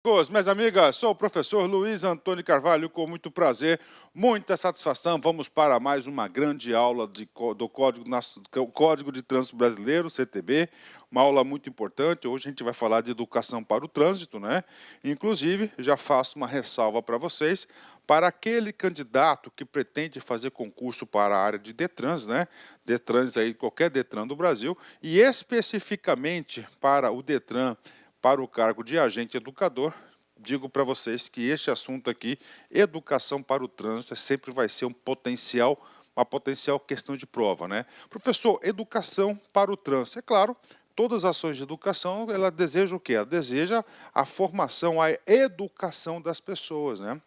Amigos, minhas amigas, sou o professor Luiz Antônio Carvalho, com muito prazer, muita satisfação. Vamos para mais uma grande aula do Código de Trânsito Brasileiro, CTB, uma aula muito importante. Hoje a gente vai falar de educação para o trânsito, né? Inclusive, já faço uma ressalva para vocês, para aquele candidato que pretende fazer concurso para a área de Detrans, né? Detrans aí, qualquer Detran do Brasil, e especificamente para o Detran, para o cargo de agente educador, digo para vocês que este assunto aqui, educação para o trânsito, sempre vai ser uma potencial questão de prova, né? Professor, educação para o trânsito. É claro, todas as ações de educação, ela deseja o quê? Ela deseja a formação, a educação das pessoas, né?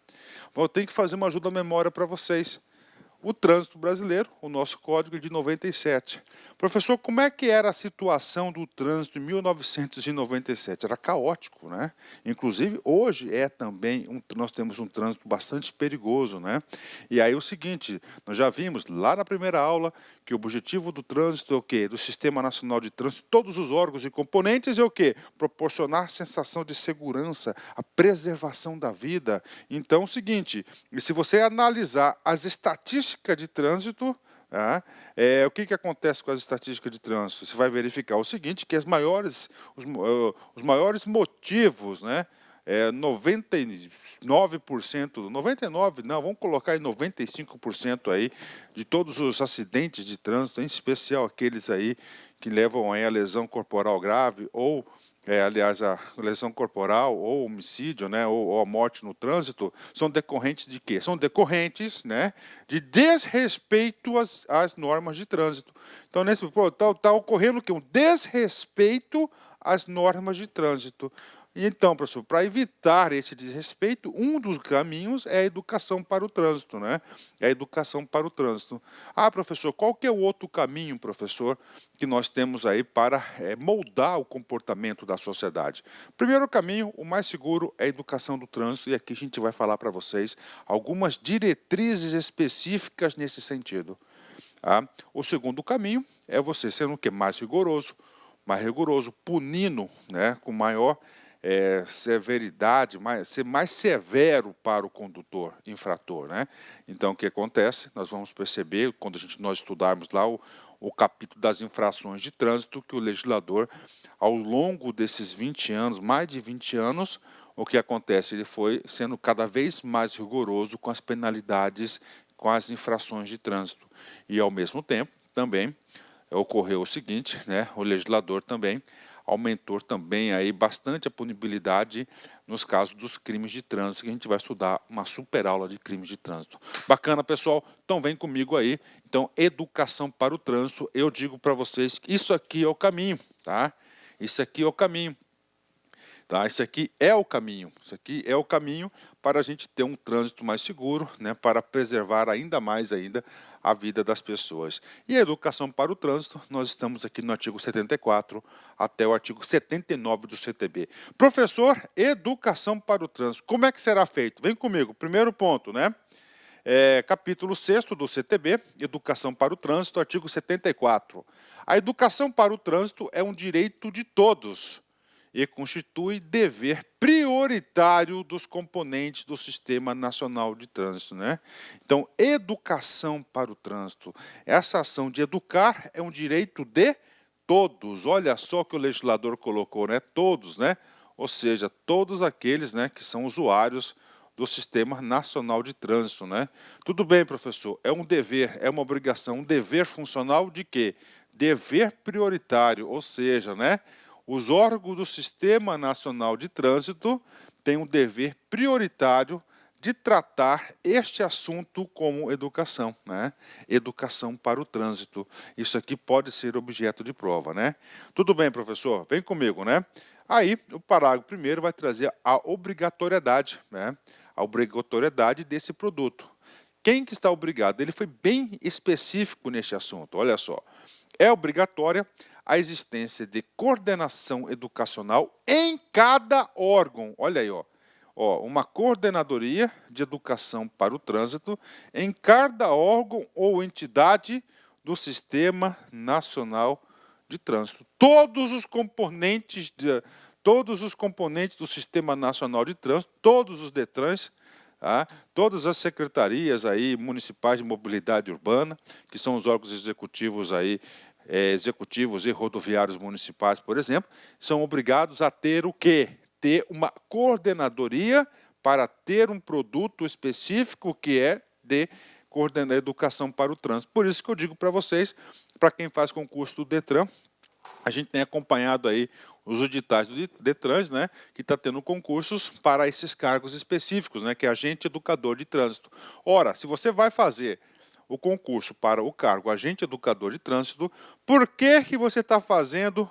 Vou ter que fazer uma ajuda à memória para vocês. O trânsito brasileiro, o nosso código é de 97. Professor, como é que era a situação do trânsito em 1997? Era caótico, né? Inclusive, hoje também, nós temos um trânsito bastante perigoso, né? E aí o seguinte, nós já vimos lá na primeira aula que o objetivo do trânsito é o quê? Do Sistema Nacional de Trânsito, todos os órgãos e componentes é o quê? Proporcionar sensação de segurança, a preservação da vida. Então, é o seguinte, e se você analisar as estatísticas de trânsito, o que acontece com as estatísticas de trânsito? Você vai verificar o seguinte, que os maiores motivos, né, 99%, 99%, não, vamos colocar em 95% aí, de todos os acidentes de trânsito, em especial aqueles aí que levam aí a lesão corporal grave ou aliás, a lesão corporal ou homicídio, né, ou a morte no trânsito, são decorrentes de quê? São decorrentes, né, de desrespeito às normas de trânsito. Então, tá ocorrendo o quê? Um desrespeito às normas de trânsito. Então, professor, para evitar esse desrespeito, um dos caminhos é a educação para o trânsito, né? É a educação para o trânsito. Ah, professor, qual que é o outro caminho, professor, que nós temos aí para moldar o comportamento da sociedade? Primeiro caminho, o mais seguro, é a educação do trânsito, e aqui a gente vai falar para vocês algumas diretrizes específicas nesse sentido. O segundo caminho é você sendo o que? Mais rigoroso, punindo, né, com maior severidade, ser mais severo para o condutor infrator, né? Então, o que acontece? Nós vamos perceber, quando nós estudarmos lá o capítulo das infrações de trânsito, que o legislador, ao longo desses 20 anos, mais de 20 anos, o que acontece? Ele foi sendo cada vez mais rigoroso com as penalidades, com as infrações de trânsito. E, ao mesmo tempo, também ocorreu o seguinte, né? O legislador também aumentou também aí bastante a punibilidade nos casos dos crimes de trânsito, que a gente vai estudar uma super aula de crimes de trânsito. Bacana, pessoal? Então vem comigo aí. Então, educação para o trânsito, eu digo para vocês que isso aqui é o caminho, tá? Isso aqui é o caminho. Tá? Isso aqui é o caminho, isso aqui é o caminho para a gente ter um trânsito mais seguro, né, para preservar ainda mais a vida das pessoas. E a educação para o trânsito, nós estamos aqui no artigo 74 até o artigo 79 do CTB. Professor, educação para o trânsito, como é que será feito? Vem comigo, primeiro ponto, né? Capítulo 6º do CTB, Educação para o Trânsito, artigo 74. A educação para o trânsito é um direito de todos e constitui dever prioritário dos componentes do Sistema Nacional de Trânsito, né? Então, educação para o trânsito. Essa ação de educar é um direito de todos. Olha só o que o legislador colocou, né? Todos, né? Ou seja, todos aqueles, né, que são usuários do Sistema Nacional de Trânsito, né? Tudo bem, professor, é um dever, é uma obrigação, um dever funcional de quê? Dever prioritário, ou seja, né, os órgãos do Sistema Nacional de Trânsito têm um dever prioritário de tratar este assunto como educação, né? Educação para o trânsito. Isso aqui pode ser objeto de prova, né? Tudo bem, professor? Vem comigo, né? Aí, o parágrafo primeiro vai trazer a obrigatoriedade, né? A obrigatoriedade desse produto. Quem que está obrigado? Ele foi bem específico neste assunto, olha só. É obrigatória a existência de coordenação educacional em cada órgão. Olha aí, ó. Uma coordenadoria de educação para o trânsito em cada órgão ou entidade do Sistema Nacional de Trânsito. Todos os componentes todos os componentes do Sistema Nacional de Trânsito, todos os DETRANs, tá? Todas as secretarias aí municipais de mobilidade urbana, que são os órgãos executivos aí, executivos e rodoviários municipais, por exemplo, são obrigados a ter o quê? Ter uma coordenadoria para ter um produto específico que é de coordenar a educação para o trânsito. Por isso que eu digo para vocês, para quem faz concurso do DETRAN, a gente tem acompanhado aí os editais do DETRANs, né, que está tendo concursos para esses cargos específicos, né, que é agente educador de trânsito. Ora, se você vai fazer o concurso para o cargo agente educador de trânsito, por que você está fazendo,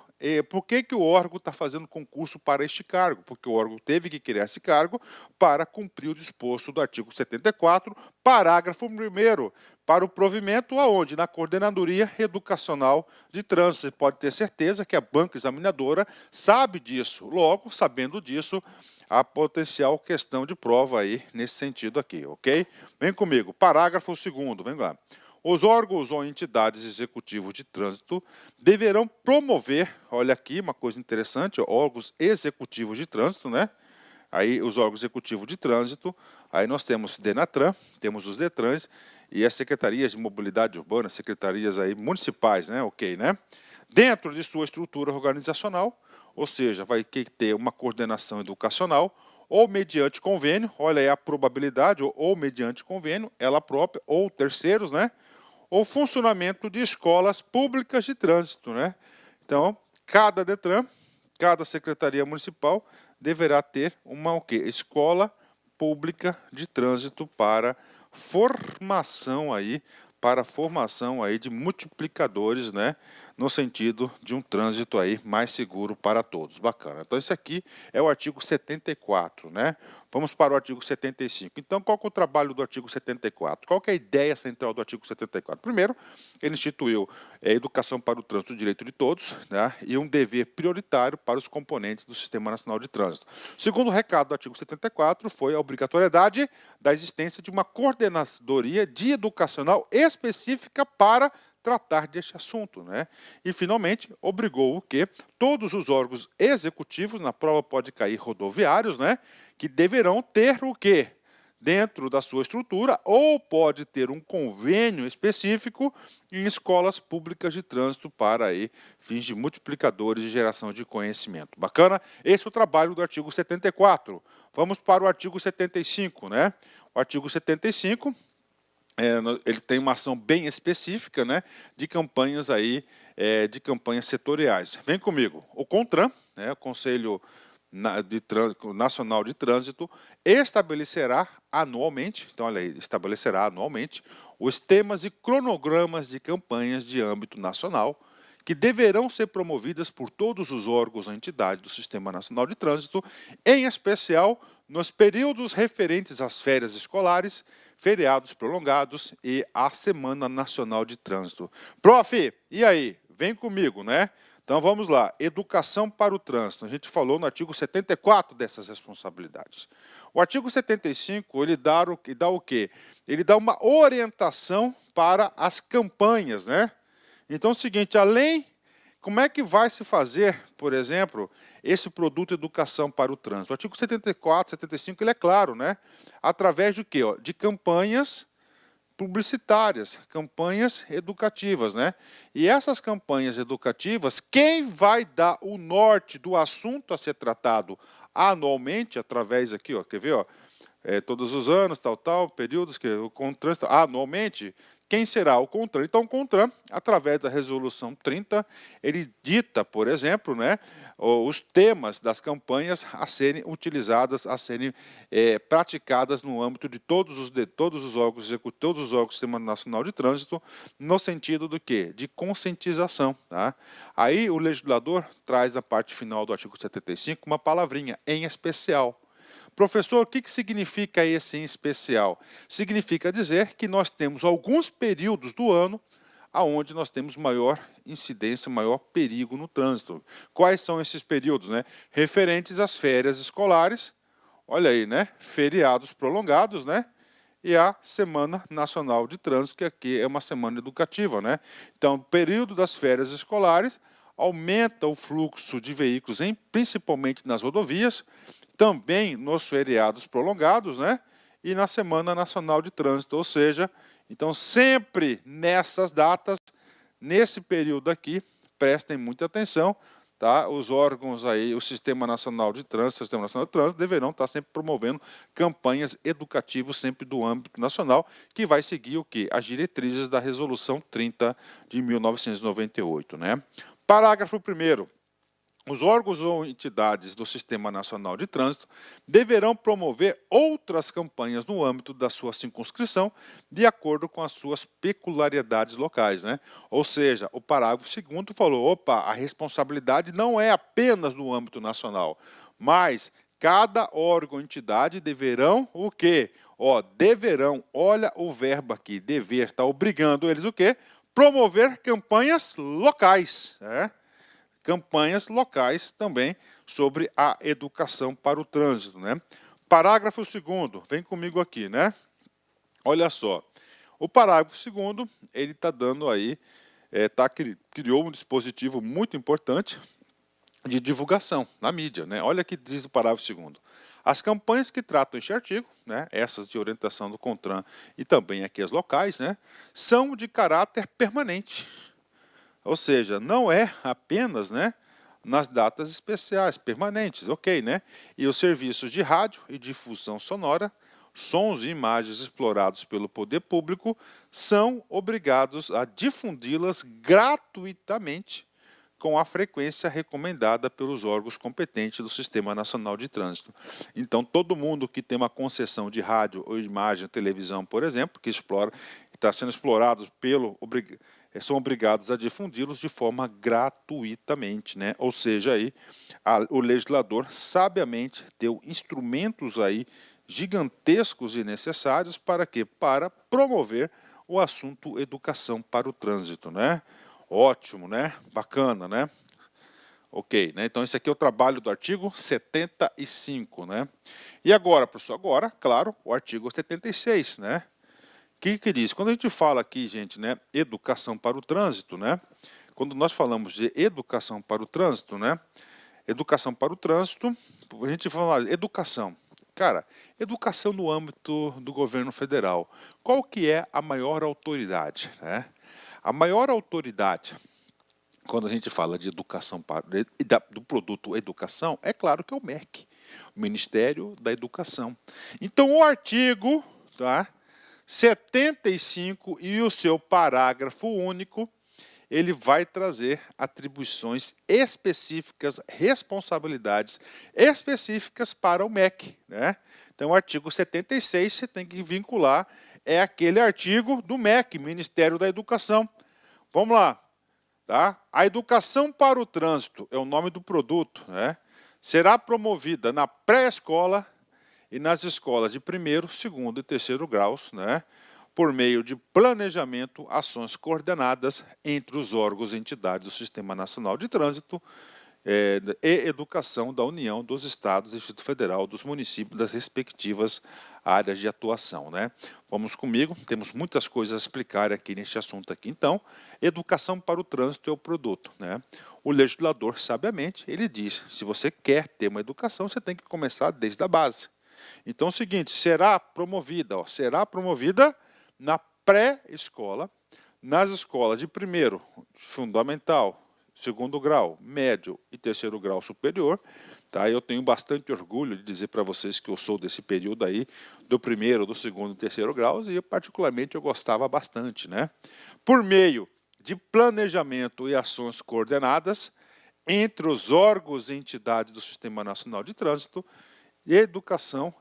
por que o órgão está fazendo concurso para este cargo? Porque o órgão teve que criar esse cargo para cumprir o disposto do artigo 74, parágrafo 1º, para o provimento aonde? Na Coordenadoria Educacional de Trânsito. Você pode ter certeza que a banca examinadora sabe disso. Logo, sabendo disso, há potencial questão de prova aí nesse sentido aqui, ok? Vem comigo. Parágrafo 2º, vem lá. Os órgãos ou entidades executivos de trânsito deverão promover, olha aqui uma coisa interessante, órgãos executivos de trânsito, né? Aí os órgãos executivos de trânsito, aí nós temos DENATRAN, temos os DETRANs e as secretarias de mobilidade urbana, secretarias aí municipais, né? Ok, né? Dentro de sua estrutura organizacional, ou seja, vai ter uma coordenação educacional, ou mediante convênio, olha aí a probabilidade, ou mediante convênio, ela própria, ou terceiros, né? Ou funcionamento de escolas públicas de trânsito, né? Então, cada DETRAN, cada secretaria municipal deverá ter uma escola pública de trânsito para formação aí de multiplicadores, né, no sentido de um trânsito aí mais seguro para todos. Bacana. Então esse aqui é o artigo 74, né? Vamos para o artigo 75. Então qual que é o trabalho do artigo 74? Qual que é a ideia central do artigo 74? Primeiro, ele instituiu educação para o trânsito, o direito de todos, né, e um dever prioritário para os componentes do Sistema Nacional de Trânsito. O segundo recado do artigo 74 foi a obrigatoriedade da existência de uma coordenadoria de educacional específica para tratar deste assunto, né? E, finalmente, obrigou o quê? Todos os órgãos executivos, na prova pode cair rodoviários, né? Que deverão ter o quê? Dentro da sua estrutura, ou pode ter um convênio específico em escolas públicas de trânsito para aí, fins de multiplicadores de geração de conhecimento. Bacana? Esse é o trabalho do artigo 74. Vamos para o artigo 75, né? O artigo 75... ele tem uma ação bem específica, né, de campanhas aí, de campanhas setoriais. Vem comigo. O CONTRAN, né, o Conselho Nacional de Trânsito, estabelecerá anualmente, então olha aí, estabelecerá anualmente os temas e cronogramas de campanhas de âmbito nacional que deverão ser promovidas por todos os órgãos ou entidades do Sistema Nacional de Trânsito, em especial nos períodos referentes às férias escolares, feriados prolongados e à Semana Nacional de Trânsito. Prof, e aí? Vem comigo, né? Então vamos lá, educação para o trânsito. A gente falou no artigo 74 dessas responsabilidades. O artigo 75, ele dá o quê? Ele dá uma orientação para as campanhas, né? Então é o seguinte, como é que vai se fazer, por exemplo, esse produto educação para o trânsito? O artigo 74, 75, ele é claro, né? Através de quê? De campanhas publicitárias, campanhas educativas, né? E essas campanhas educativas, quem vai dar o norte do assunto a ser tratado anualmente, através aqui, ó, quer ver, ó? Todos os anos, períodos que o CONTRAN, anualmente, quem será o CONTRAN? Então, o CONTRAN, através da resolução 30, ele dita, por exemplo, né, os temas das campanhas a serem utilizadas, a serem praticadas no âmbito de todos os órgãos executivos, todos os órgãos do Sistema Nacional de Trânsito, no sentido do quê? De conscientização. Tá? Aí o legislador traz a parte final do artigo 75, uma palavrinha, em especial. Professor, o que significa esse em especial? Significa dizer que nós temos alguns períodos do ano onde nós temos maior incidência, maior perigo no trânsito. Quais são esses períodos? Né? Referentes às férias escolares, olha aí, né? Feriados prolongados, né? E a Semana Nacional de Trânsito, que aqui é uma semana educativa, né? Então, período das férias escolares, aumenta o fluxo de veículos, principalmente nas rodovias, também nos feriados prolongados, né? E na Semana Nacional de Trânsito, ou seja, então sempre nessas datas, nesse período aqui, prestem muita atenção, tá? Os órgãos aí, o Sistema Nacional de Trânsito, deverão estar sempre promovendo campanhas educativas sempre do âmbito nacional, que vai seguir o quê? As diretrizes da Resolução 30 de 1998, né? Parágrafo 1º. Os órgãos ou entidades do Sistema Nacional de Trânsito deverão promover outras campanhas no âmbito da sua circunscrição, de acordo com as suas peculiaridades locais, né? Ou seja, o parágrafo 2º falou, opa, a responsabilidade não é apenas no âmbito nacional, mas cada órgão ou entidade deverão o quê? Deverão, olha o verbo aqui, dever, está obrigando eles o quê? Promover campanhas locais, né? Campanhas locais também sobre a educação para o trânsito, né? Parágrafo 2º, vem comigo aqui, né? Olha só, o parágrafo 2º, ele está dando aí, criou um dispositivo muito importante de divulgação na mídia, né? Olha o que diz o parágrafo 2º. As campanhas que tratam este artigo, né, essas de orientação do CONTRAN e também aqui as locais, né, são de caráter permanente. Ou seja, não é apenas, né, nas datas especiais, permanentes, ok, né? E os serviços de rádio e difusão sonora, sons e imagens explorados pelo poder público, são obrigados a difundi-las gratuitamente com a frequência recomendada pelos órgãos competentes do Sistema Nacional de Trânsito. Então, todo mundo que tem uma concessão de rádio ou imagem, televisão, por exemplo, que está sendo explorado são obrigados a difundi-los de forma gratuitamente, né? Ou seja, aí, o legislador sabiamente deu instrumentos aí gigantescos e necessários para quê? Para promover o assunto educação para o trânsito, né? Ótimo, né? Bacana, né? Ok, né? Então esse aqui é o trabalho do artigo 75, né? E agora, professor, agora, claro, o artigo 76, né? O que diz? Quando a gente fala aqui, gente, né, educação para o trânsito, né? Quando nós falamos de educação para o trânsito, né? Educação para o trânsito, a gente fala educação. Cara, educação no âmbito do governo federal. Qual que é a maior autoridade, né? A maior autoridade, quando a gente fala de educação, do produto educação, é claro que é o MEC, o Ministério da Educação. Então, o artigo, tá, 75 e o seu parágrafo único, ele vai trazer atribuições específicas, responsabilidades específicas para o MEC, né? Então, o artigo 76 você tem que vincular, é aquele artigo do MEC, Ministério da Educação. Vamos lá, tá? A educação para o trânsito é o nome do produto, né? Será promovida na pré-escola e nas escolas de 1º, 2º e 3º graus, né? Por meio de planejamento, ações coordenadas entre os órgãos e entidades do Sistema Nacional de Trânsito e Educação da União, dos Estados, do Distrito Federal, dos municípios, das respectivas áreas de atuação, né? Vamos comigo, temos muitas coisas a explicar aqui neste assunto aqui. Então, educação para o trânsito é o produto, né? O legislador, sabiamente, ele diz, se você quer ter uma educação, você tem que começar desde a base. Então, é o seguinte, será promovida na pré-escola, nas escolas de 1º, fundamental, 2º grau, médio e 3º grau superior, tá? Eu tenho bastante orgulho de dizer para vocês que eu sou desse período aí, do 1º, do 2º e 3º graus, e particularmente eu gostava bastante, né? Por meio de planejamento e ações coordenadas entre os órgãos e entidades do Sistema Nacional de Trânsito, e educação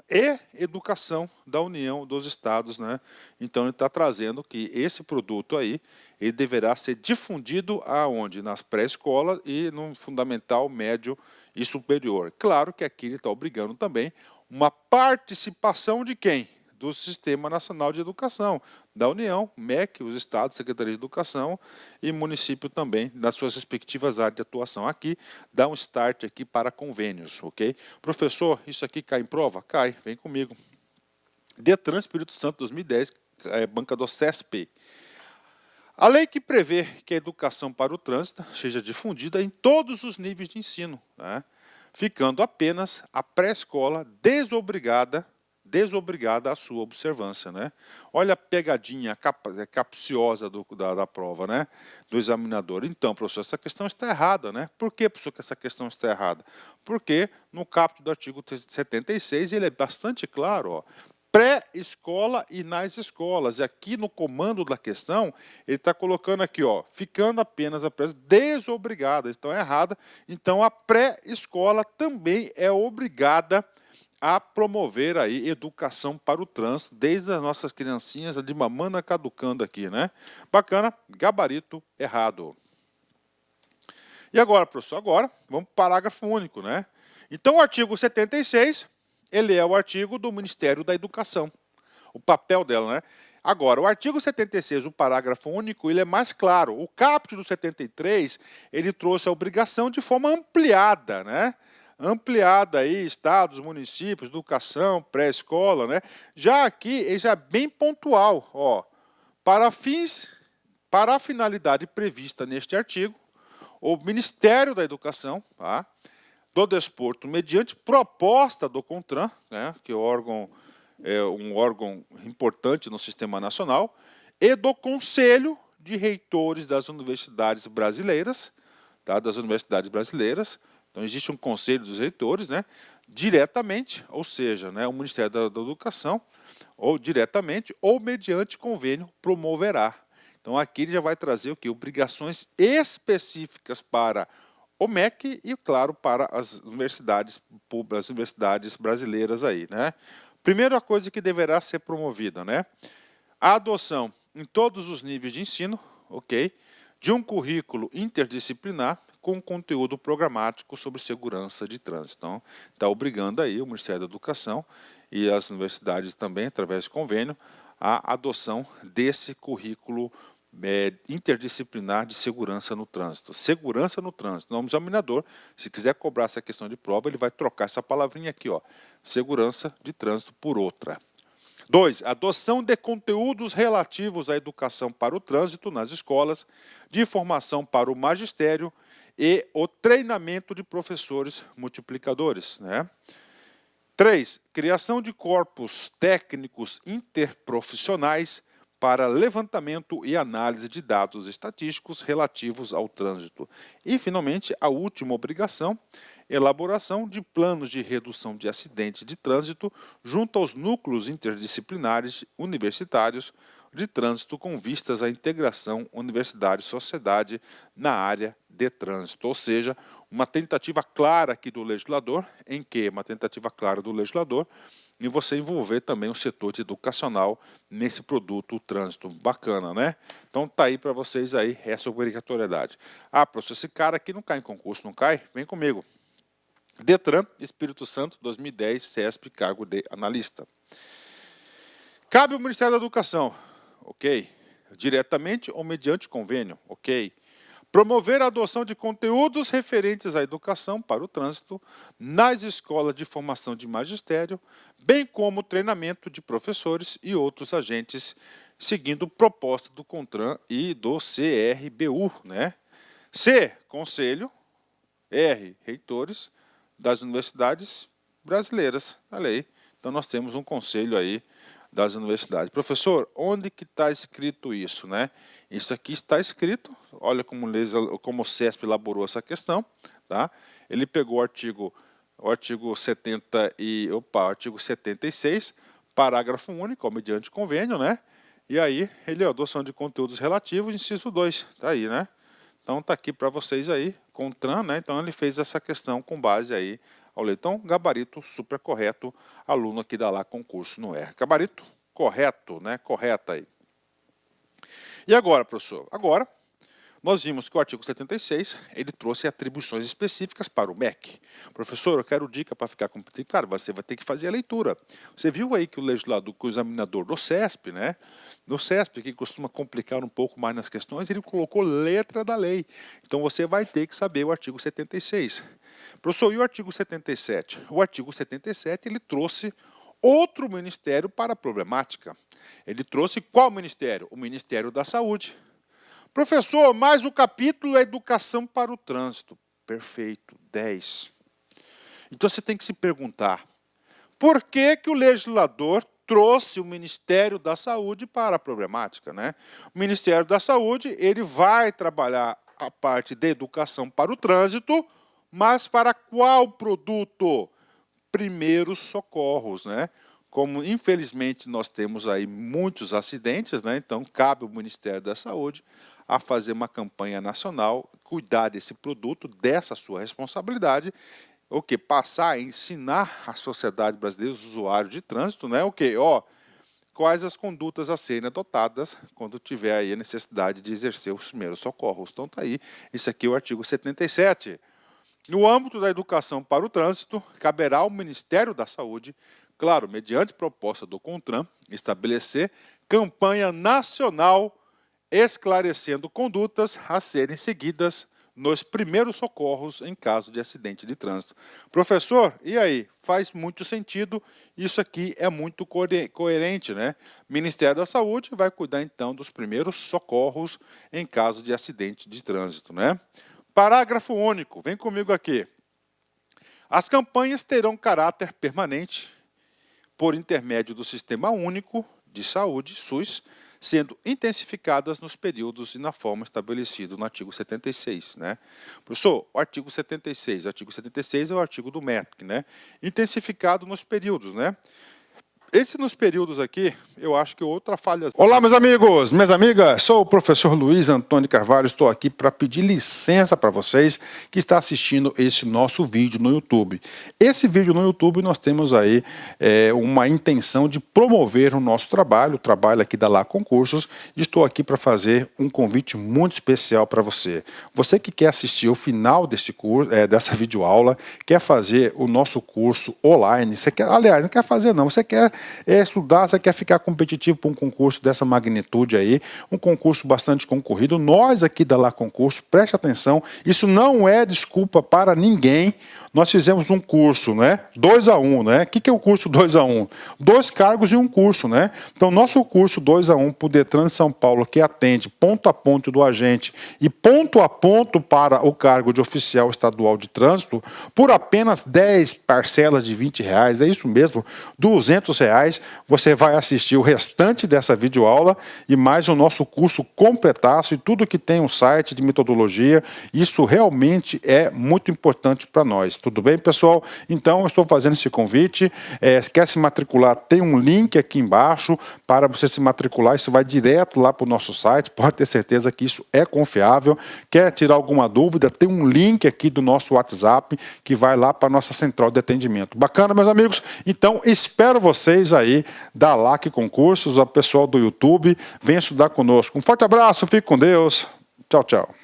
da União dos Estados, né? Então ele está trazendo que esse produto aí, ele deverá ser difundido aonde? Nas pré-escolas e no fundamental, médio e superior. Claro que aqui ele está obrigando também uma participação de quem? Do Sistema Nacional de Educação, da União, MEC, os estados, Secretaria de Educação e município também, nas suas respectivas áreas de atuação. Aqui, dá um start aqui para convênios, ok? Professor, isso aqui cai em prova? Cai, vem comigo. Detran Espírito Santo 2010, banca do CESP. A lei que prevê que a educação para o trânsito seja difundida em todos os níveis de ensino, né? Ficando apenas a pré-escola desobrigada à sua observância, né? Olha a pegadinha capciosa da prova, né? Do examinador. Então, professor, essa questão está errada, né? Por que, professor, que essa questão está errada? Porque no caput do artigo 76 ele é bastante claro, ó. Pré-escola e nas escolas. E aqui no comando da questão, ele está colocando aqui, ó, ficando apenas a desobrigada. Então é errada. Então a pré-escola também é obrigada a promover aí educação para o trânsito, desde as nossas criancinhas de mamana caducando aqui, né? Bacana, gabarito errado. E agora, professor, agora vamos para o parágrafo único, né? Então o artigo 76, ele é o artigo do Ministério da Educação, o papel dela, né? Agora, o artigo 76, o parágrafo único, ele é mais claro. O caput do 73, ele trouxe a obrigação de forma ampliada, né? Ampliada aí, estados, municípios, educação, pré-escola, né? Já aqui, ele já é bem pontual, ó. Para a finalidade prevista neste artigo, o Ministério da Educação, tá? Do Desporto, mediante proposta do CONTRAN, né, que é um órgão importante no sistema nacional, e do Conselho de Reitores das Universidades Brasileiras, tá, Então, existe um Conselho dos Reitores, né, diretamente, ou seja, né, o Ministério da Educação, ou diretamente, ou mediante convênio, promoverá. Então, aqui ele já vai trazer o quê? Obrigações específicas para o MEC e, claro, para as universidades públicas, as universidades brasileiras aí, né? Primeira coisa que deverá ser promovida, né? A adoção em todos os níveis de ensino, ok? De um currículo interdisciplinar com conteúdo programático sobre segurança de trânsito. Então, está obrigando aí o Ministério da Educação e as universidades também, através de convênio, a adoção desse currículo interdisciplinar de segurança no trânsito. Segurança no trânsito. O examinador, se quiser cobrar essa questão de prova, ele vai trocar essa palavrinha aqui, ó, segurança de trânsito, por outra. 2. Adoção de conteúdos relativos à educação para o trânsito nas escolas, de formação para o magistério e o treinamento de professores multiplicadores, né? 3. Criação de corpos técnicos interprofissionais para levantamento e análise de dados estatísticos relativos ao trânsito. E, finalmente, a última obrigação, elaboração de planos de redução de acidentes de trânsito junto aos núcleos interdisciplinares universitários de trânsito com vistas à integração universidade-sociedade na área de trânsito. Ou seja, uma tentativa clara aqui do legislador, e você envolver também o setor educacional nesse produto, o trânsito. Bacana, né? Então tá aí para vocês aí essa obrigatoriedade. Ah, professor, esse cara aqui não cai em concurso, não cai? Vem comigo. Detran, Espírito Santo, 2010, CESP, cargo de analista. Cabe ao Ministério da Educação, ok? Diretamente ou mediante convênio, ok? Promover a adoção de conteúdos referentes à educação para o trânsito nas escolas de formação de magistério, bem como o treinamento de professores e outros agentes, seguindo proposta do CONTRAN e do CRBU, né? C, Conselho, R, Reitores das Universidades Brasileiras, a lei. Então, nós temos um conselho aí das universidades. Professor, onde que está escrito isso, né? Isso aqui está escrito, olha como o CESP elaborou essa questão, tá? Ele pegou o artigo 76, parágrafo único, mediante convênio, né? E aí, ele, adoção de conteúdos relativos, inciso 2, tá aí, né? Então, está aqui para vocês aí, CONTRAN, né? Então, ele fez essa questão com base aí ao leitão, gabarito super correto, aluno aqui dá lá concurso no R. Gabarito correto, né? Correta aí. E agora, professor? Agora, nós vimos que o artigo 76, ele trouxe atribuições específicas para o MEC. Professor, eu quero dica para ficar competitivo. Claro, você vai ter que fazer a leitura. Você viu aí que o legislador, que o examinador do CESP, né? Do CESP, que costuma complicar um pouco mais nas questões, ele colocou letra da lei. Então, você vai ter que saber o artigo 76. Professor, e o artigo 77? O artigo 77, ele trouxe outro ministério para a problemática. Ele trouxe qual ministério? O Ministério da Saúde. Professor, mas o capítulo é Educação para o Trânsito. Perfeito, 10. Então você tem que se perguntar, por que que o legislador trouxe o Ministério da Saúde para a problemática, né? O Ministério da Saúde, ele vai trabalhar a parte de educação para o trânsito, mas para qual produto? Primeiros socorros, né? Como infelizmente nós temos aí muitos acidentes, né? Então cabe ao Ministério da Saúde a fazer uma campanha nacional, cuidar desse produto, dessa sua responsabilidade, o que passar a ensinar a sociedade brasileira, os usuários de trânsito, né? O que, quais as condutas a serem adotadas quando tiver aí a necessidade de exercer os primeiros socorros. Então tá aí, isso aqui é o artigo 77. No âmbito da educação para o trânsito, caberá ao Ministério da Saúde, claro, mediante proposta do CONTRAN, estabelecer campanha nacional esclarecendo condutas a serem seguidas nos primeiros socorros em caso de acidente de trânsito. Professor, e aí? Faz muito sentido, isso aqui é muito coerente, né? Ministério da Saúde vai cuidar então dos primeiros socorros em caso de acidente de trânsito, né? Parágrafo único, vem comigo aqui. As campanhas terão caráter permanente por intermédio do Sistema Único de Saúde, SUS, sendo intensificadas nos períodos e na forma estabelecido no artigo 76, né? Professor, o artigo 76 é o artigo do MEC, né? Intensificado nos períodos, né? Esse nos períodos aqui, eu acho que outra falha... Olá, meus amigos, minhas amigas, sou o professor Luiz Antônio Carvalho, estou aqui para pedir licença para vocês que estão assistindo esse nosso vídeo no YouTube. Esse vídeo no YouTube nós temos aí uma intenção de promover o nosso trabalho, o trabalho aqui da Lá Concursos, e estou aqui para fazer um convite muito especial para você. Você que quer assistir o final desse curso, dessa videoaula, quer fazer o nosso curso online, você quer, aliás, não quer fazer não, você quer estudar, você quer ficar competitivo para um concurso dessa magnitude aí, um concurso bastante concorrido, nós aqui da Lá Concurso, preste atenção, isso não é desculpa para ninguém. Nós fizemos um curso, né? 2-a-1, né? O que é o curso 2-a-1? 2 cargos e um curso, né? Então, nosso curso 2-a-1 para o Detran de São Paulo, que atende ponto a ponto do agente e ponto a ponto para o cargo de oficial estadual de trânsito, por apenas 10 parcelas de R$20, é isso mesmo, R$200, você vai assistir o restante dessa videoaula e mais o nosso curso completaço e tudo que tem um site de metodologia. Isso realmente é muito importante para nós. Tudo bem, pessoal? Então, eu estou fazendo esse convite. Se quer se matricular, tem um link aqui embaixo para você se matricular. Isso vai direto lá para o nosso site. Pode ter certeza que isso é confiável. Quer tirar alguma dúvida? Tem um link aqui do nosso WhatsApp que vai lá para a nossa central de atendimento. Bacana, meus amigos? Então, espero vocês aí da LAC Concursos, o pessoal do YouTube. Venha estudar conosco. Um forte abraço, fique com Deus. Tchau, tchau.